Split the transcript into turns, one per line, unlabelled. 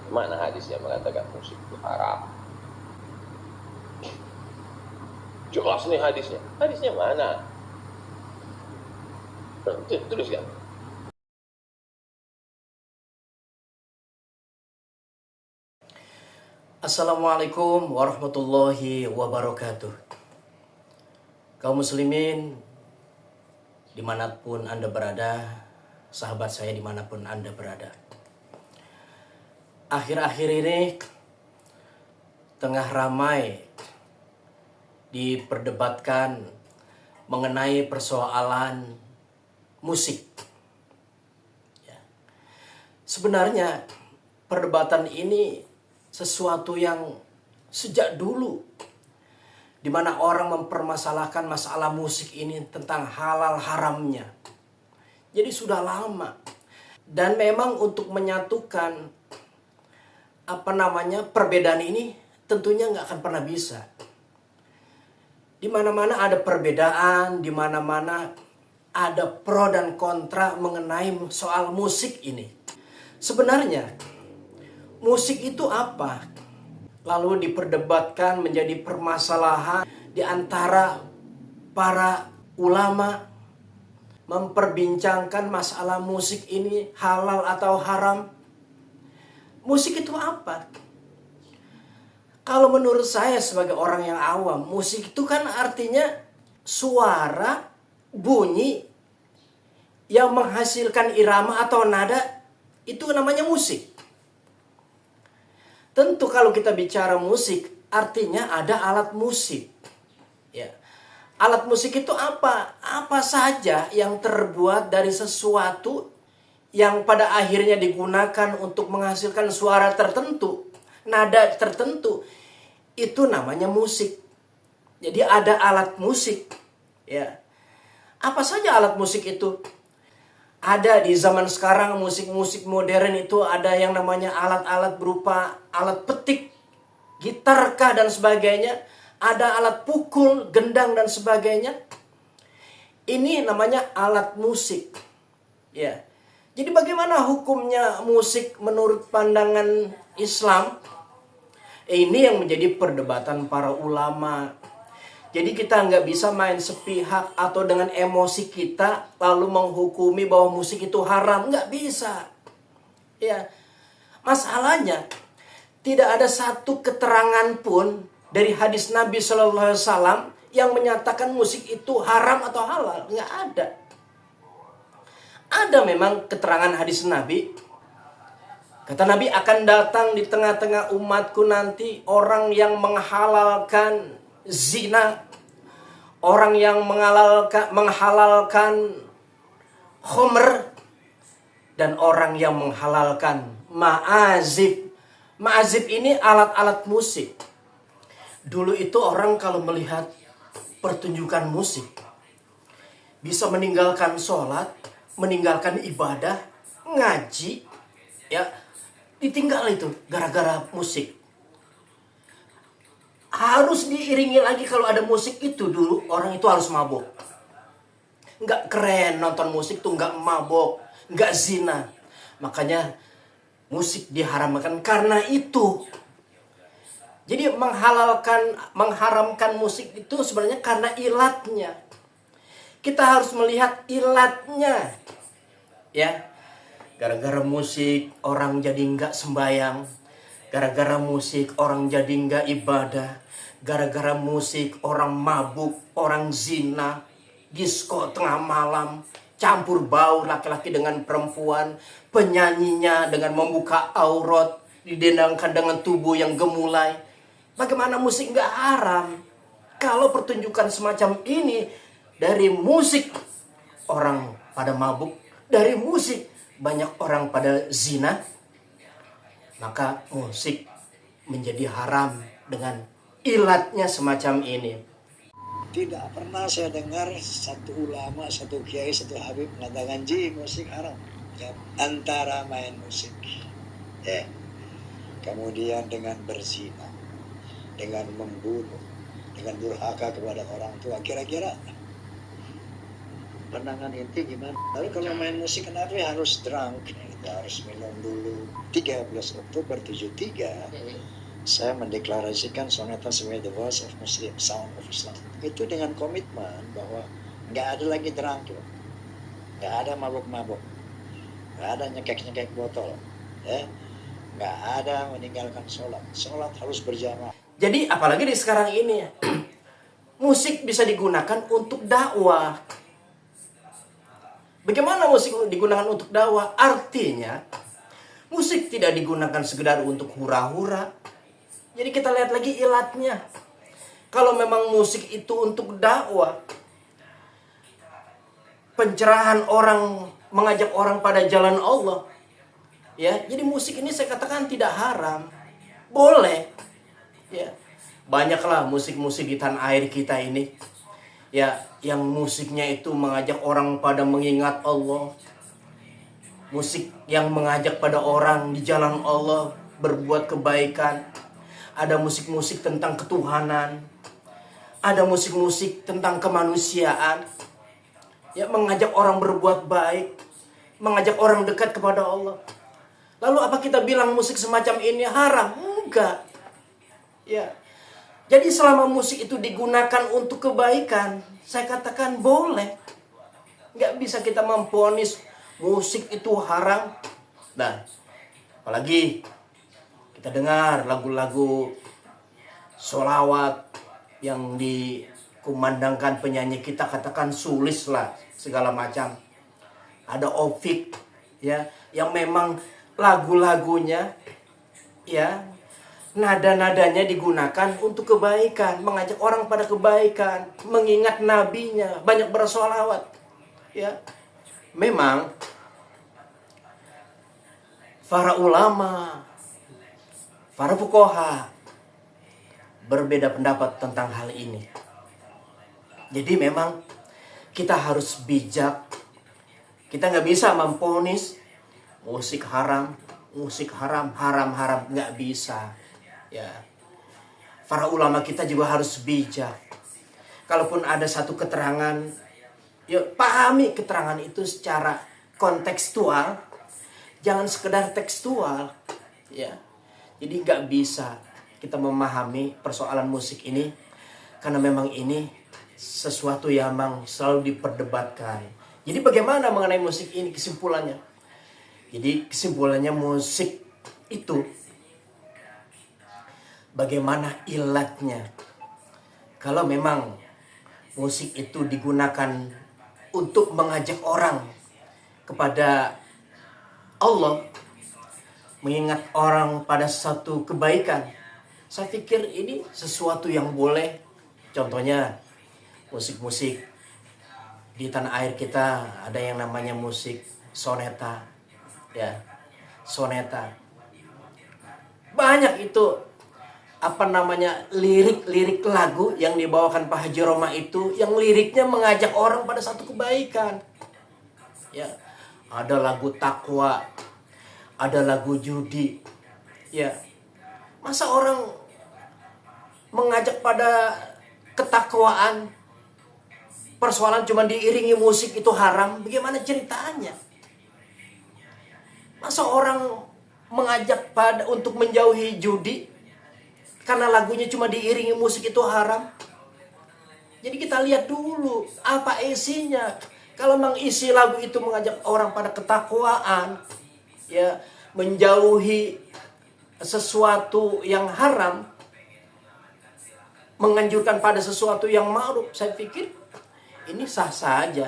Mana hadis yang mengatakan musik itu haram? Jelas nih hadisnya. Hadisnya mana? Tuliskan.
Assalamualaikum warahmatullahi wabarakatuh. Kaum muslimin dimanapun Anda berada, sahabat saya dimanapun Anda berada. Akhir-akhir ini tengah ramai diperdebatkan mengenai persoalan musik. Sebenarnya perdebatan ini sesuatu yang sejak dulu di mana orang mempermasalahkan masalah musik ini tentang halal haramnya. Jadi sudah lama. Dan memang untuk menyatukan perbedaan ini tentunya nggak akan pernah bisa. Di mana-mana ada perbedaan, di mana-mana ada pro dan kontra mengenai soal musik ini. Sebenarnya musik itu apa? Lalu diperdebatkan menjadi permasalahan di antara para ulama memperbincangkan masalah musik ini halal atau haram. Musik itu apa? Kalau menurut saya sebagai orang yang awam, musik itu kan artinya suara, bunyi yang menghasilkan irama atau nada, itu namanya musik. Tentu kalau kita bicara musik, artinya ada alat musik. Ya. Alat musik itu apa? Apa saja yang terbuat dari sesuatu yang pada akhirnya digunakan untuk menghasilkan suara tertentu, nada tertentu, itu namanya musik. Jadi ada alat musik. Ya. Apa saja alat musik itu? Ada di zaman sekarang musik-musik modern itu ada yang namanya alat-alat berupa alat petik, gitarkah dan sebagainya. Ada alat pukul, gendang dan sebagainya. Ini namanya alat musik. Ya. Jadi bagaimana hukumnya musik menurut pandangan Islam? Ini yang menjadi perdebatan para ulama. Jadi kita nggak bisa main sepihak atau dengan emosi kita lalu menghukumi bahwa musik itu haram. Nggak bisa. Ya, masalahnya tidak ada satu keterangan pun dari hadis Nabi Shallallahu Alaihi Wasallam yang menyatakan musik itu haram atau halal. Nggak ada. Ada memang keterangan hadis Nabi. Kata Nabi, akan datang di tengah-tengah umatku nanti orang yang menghalalkan zina, orang yang menghalalkan khomer, dan orang yang menghalalkan ma'azif. Ma'azif ini alat-alat musik. Dulu itu orang kalau melihat pertunjukan musik bisa meninggalkan sholat, meninggalkan ibadah, ngaji, ya ditinggal itu gara-gara musik. Harus diiringi lagi kalau ada musik itu dulu orang itu harus mabok. Nggak keren nonton musik tuh nggak mabok, nggak zina. Makanya musik diharamkan karena itu. Jadi mengharamkan musik itu sebenarnya karena ilatnya. Kita harus melihat ilatnya. Ya. Gara-gara musik orang jadi nggak sembayang. Gara-gara musik orang jadi nggak ibadah. Gara-gara musik orang mabuk, orang zina, disko tengah malam, campur baur laki-laki dengan perempuan, penyanyinya dengan membuka aurat, didendangkan dengan tubuh yang gemulai. Bagaimana musik nggak haram? Kalau pertunjukan semacam ini dari musik orang pada mabuk, dari musik banyak orang pada zina, maka musik menjadi haram dengan ilatnya semacam ini.
Tidak pernah saya dengar satu ulama, satu kiai, satu habib mengatakan musik haram. Ya, antara main musik, ya, kemudian dengan berzina, dengan membunuh, dengan durhaka kepada orang tua, kira-kira pandangan inti gimana? Lalu kalau main musik kenapa harus drunk? Ya harus minum dulu. 13 Oktober 73, saya mendeklarasikan Soneta sebagai the voice of Muslim, sound of Islam. Itu dengan komitmen bahwa nggak ada lagi drangkil, nggak ada mabuk-mabuk, nggak ada nyekek-nyekek botol, ya, nggak ada meninggalkan sholat. Sholat harus berjamaah.
Jadi apalagi di sekarang ini ya, musik bisa digunakan untuk dakwah. Bagaimana musik digunakan untuk dakwah? Artinya, musik tidak digunakan sekedar untuk hura-hura. Jadi kita lihat lagi ilatnya. Kalau memang musik itu untuk dakwah, pencerahan orang, mengajak orang pada jalan Allah, ya. Jadi musik ini saya katakan tidak haram, boleh, ya. Banyaklah musik-musik di tanah air kita ini, ya, yang musiknya itu mengajak orang pada mengingat Allah. Musik yang mengajak pada orang di jalan Allah berbuat kebaikan. Ada musik-musik tentang ketuhanan. Ada musik-musik tentang kemanusiaan. Ya, mengajak orang berbuat baik, mengajak orang dekat kepada Allah. Lalu apa kita bilang musik semacam ini haram? Enggak. Ya. Jadi selama musik itu digunakan untuk kebaikan, saya katakan boleh. Nggak bisa kita memvonis musik itu haram. Nah, apalagi kita dengar lagu-lagu sholawat yang dikumandangkan penyanyi kita, katakan sulis lah segala macam. Ada Opik, ya, yang memang lagu-lagunya, ya, nada-nadanya digunakan untuk kebaikan, mengajak orang pada kebaikan, mengingat nabinya, banyak bersolawat. Ya, memang para ulama, para fuqaha berbeda pendapat tentang hal ini. Jadi memang kita harus bijak. Kita nggak bisa memvonis musik haram, haram, nggak bisa. Ya, para ulama kita juga harus bijak. Kalaupun ada satu keterangan, ya pahami keterangan itu secara kontekstual, jangan sekedar tekstual. Ya, jadi nggak bisa kita memahami persoalan musik ini, karena memang ini sesuatu yang memang selalu diperdebatkan. Jadi bagaimana mengenai musik ini kesimpulannya? Jadi kesimpulannya musik itu, bagaimana ilatnya? Kalau memang musik itu digunakan untuk mengajak orang kepada Allah, mengingat orang pada satu kebaikan, saya pikir ini sesuatu yang boleh. Contohnya musik-musik di tanah air kita ada yang namanya musik soneta, ya, soneta. Banyak itu lirik-lirik lagu yang dibawakan Pak Haji Roma itu, yang liriknya mengajak orang pada satu kebaikan. Ya, ada lagu takwa, ada lagu judi. Ya, masa orang mengajak pada ketakwaan, persoalan cuma diiringi musik itu haram? Bagaimana ceritanya? Masa orang mengajak pada untuk menjauhi judi karena lagunya cuma diiringi musik itu haram? Jadi kita lihat dulu apa isinya. Kalau memang isi lagu itu mengajak orang pada ketakwaan, ya, menjauhi sesuatu yang haram, menganjurkan pada sesuatu yang ma'ruf, saya pikir ini sah saja.